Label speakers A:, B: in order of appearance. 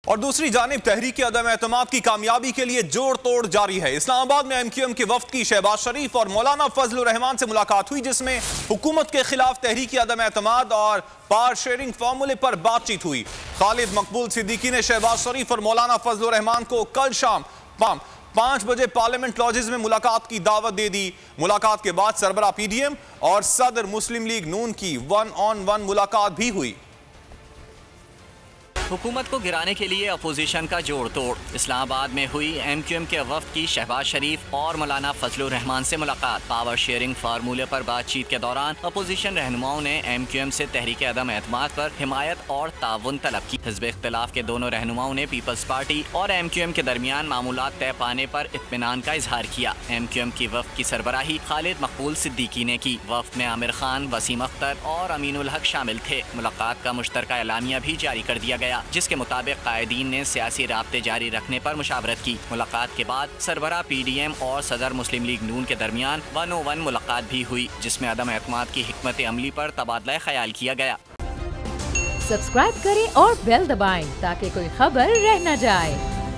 A: और दूसरी जानिब तहरीक अदम एतमाद की कामयाबी के लिए जोड़ तोड़ जारी है। इस्लामाबाद में MQM के वफ्द की शहबाज शरीफ और मौलाना फजलुर रहमान से मुलाकात हुई, जिसमें हुकूमत के खिलाफ तहरीक अदम एतमाद और पावर शेयरिंग फार्मूले पर बातचीत हुई। खालिद मकबूल सिद्दीकी ने शहबाज शरीफ और मौलाना फजलुर रहमान को कल शाम 5 बजे पार्लियामेंट लॉजेस में मुलाकात की दावत दे दी। मुलाकात के बाद सरबराह PDM और सदर मुस्लिम लीग नून की 1-on-1 मुलाकात भी हुई।
B: हुकूमत को गिराने के लिए अपोजिशन का जोड़ तोड़। इस्लामाबाद में हुई MQM के वफ्द की शहबाज शरीफ और मौलाना फजलुर रहमान से मुलाकात। पावर शेयरिंग फार्मूले पर बातचीत के दौरान अपोजिशन रहनुमाओं ने MQM से तहरीक अदम एतमाद पर हिमायत और ताउन तलब की। हिज़्ब इख्तिलाफ के दोनों रहनुमाओं ने पीपल्स पार्टी और MQM के दरमियान मामूलात तय पाने पर इत्मीनान का इजहार किया। MQM की वफ्द की सरबराही खालिद मकबूल सिद्दीकी ने की। वफ्द में आमिर खान, वसीम अख्तर और अमीनुल हक शामिल थे। मुलाकात का मुश्तरका एलामिया भी जारी कर दिया गया, जिसके मुताबिक कायदीन ने सियासी राब्ते जारी रखने पर मुशावरत की। मुलाकात के बाद सरबराह PDM और सदर मुस्लिम लीग नून के दरमियान 1-on-1 मुलाकात भी हुई, जिसमें अदम एतमाद की हिकमत अमली पर तबादला ख्याल किया गया।
C: सब्सक्राइब करें और बेल दबाएं ताकि कोई खबर रह न जाए।